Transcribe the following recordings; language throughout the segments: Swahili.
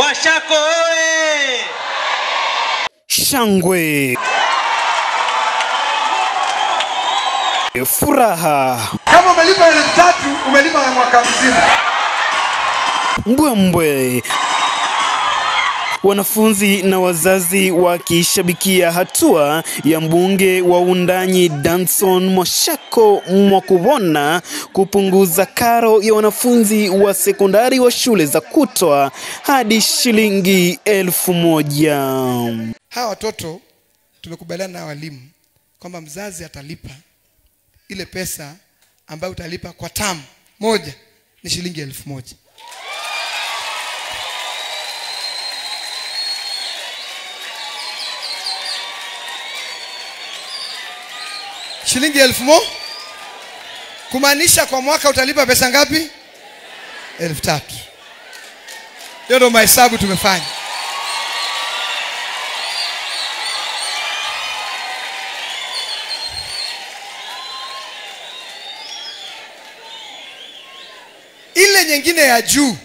Mwashako oye! Shangwe, furaha. Kama umelipa 3,000 umelipa mwaka mzima. Mbwembwe. Wanafunzi na wazazi wakishabikia hatua ya mbunge wa Wundanyi Danson Mwashako Mwakubona kupunguza karo ya wanafunzi wa sekondari wa shule za kutwa hadi shilingi 1,000. Hawa watoto tumekubaliana na walimu kwamba mzazi atalipa ile pesa ambayo utalipa kwa term moja ni shilingi 1,000. Shilingi 1,000 kumaanisha kwa mwaka utalipa pesa ngapi? 3,000. Hiyo ndio mahesabu tumefanya. Ile nyingine ya juu,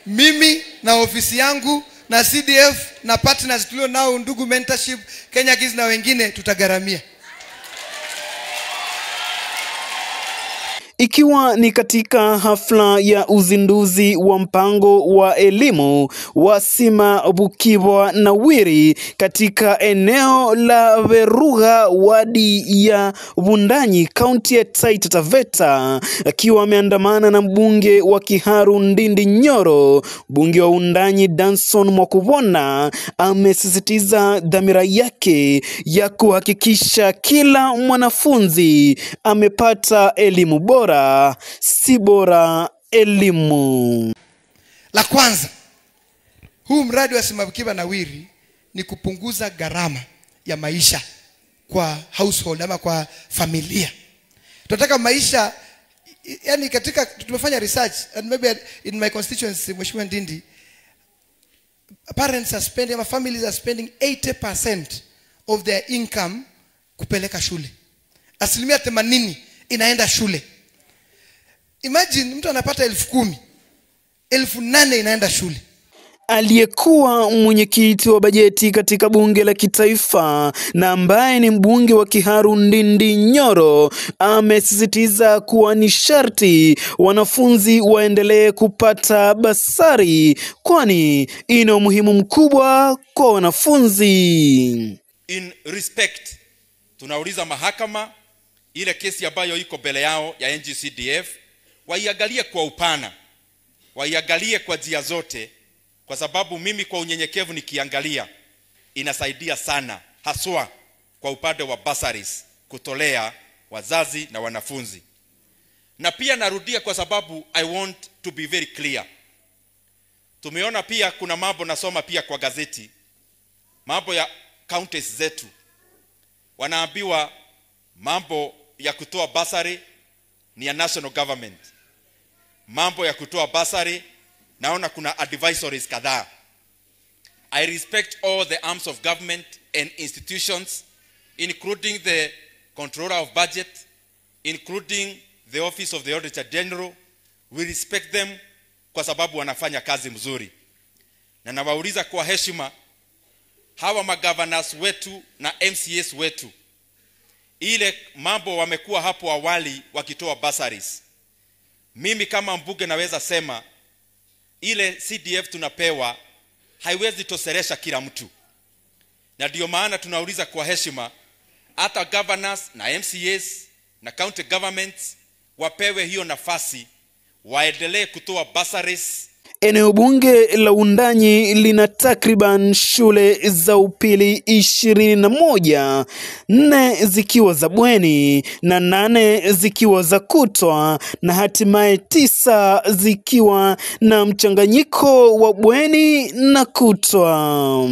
mimi na ofisi yangu na CDF na partners tulio nao Ndugu Mentorship, Kenya Kids na wengine tutagaramia. Ikiwa ni katika hafla ya uzinduzi wa mpango wa elimu wa Sima Bukibwa na Wiri katika eneo la Veruga, wadi ya Wundanyi, kaunti ya Taita Taveta, akiwa ameandamana na mbunge wa Kiharu Ndindi Nyoro, mbunge wa Wundanyi Danson Mwakubona amesisitiza dhamira yake ya kuhakikisha kila mwanafunzi amepata elimu bora. Si bora elimu. La kwanza, huu mradi wa Sima Bukibwa na Wiri ni kupunguza gharama ya maisha kwa household ama kwa familia. Tunataka maisha, yani katika tumefanya research and maybe in my constituency, Mheshimiwa Ndindi, parents are spending, ama families are spending 80% of their income kupeleka shule. 80% inaenda shule. Imagine mtu anapata 10,000, 8,000 inaenda shule. Aliyekuwa mwenyekiti wa bajeti katika bunge la kitaifa na ambaye ni mbunge wa Kiharu Ndindi Nyoro amesisitiza kuwa ni sharti wanafunzi waendelee kupata basari, kwani ina umuhimu mkubwa kwa wanafunzi. In respect, tunauliza mahakama ile kesi ambayo iko mbele yao ya NGCDF waiangalie kwa upana, waiangalie kwa njia zote, kwa sababu mimi kwa unyenyekevu nikiangalia inasaidia sana, haswa kwa upande wa bursaries kutolea wazazi na wanafunzi. Na pia narudia kwa sababu I want to be very clear. Tumeona pia kuna mambo nasoma pia kwa gazeti, mambo ya counties zetu wanaambiwa mambo ya kutoa bursary ni ya national government. Mambo ya kutoa bursary naona kuna advisories kadhaa. I respect all the arms of government and institutions, including the Controller of Budget, including the Office of the Auditor General. We respect them kwa sababu wanafanya kazi mzuri. Na nawauliza kwa heshima hawa magovernors wetu na MCAs wetu, ile mambo wamekuwa hapo awali wakitoa bursaries, mimi kama mbunge naweza sema ile CDF tunapewa haiwezi toseresha kila mtu. Na ndio maana tunauliza kwa heshima hata governors na MCAs na county governments wapewe hiyo nafasi, waendelee kutoa bursaries. Eneo bunge la Wundanyi lina takriban shule za upili 21, 4 zikiwa za bweni na 8 zikiwa za kutwa, na hatimaye 9 zikiwa na mchanganyiko wa bweni na kutwa.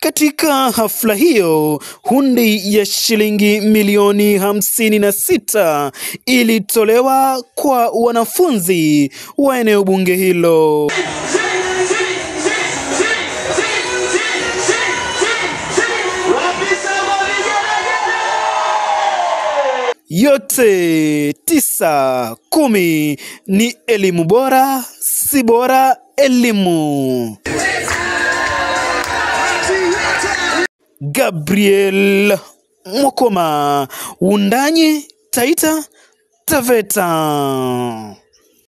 Katika hafla hiyo, hundi ya shilingi milioni 56 ilitolewa kwa wanafunzi wa eneo bunge hilo. yote 9, 10 ni elimu bora, si bora elimu. Gabriel Mokoma, Wundanyi, Taita Taveta.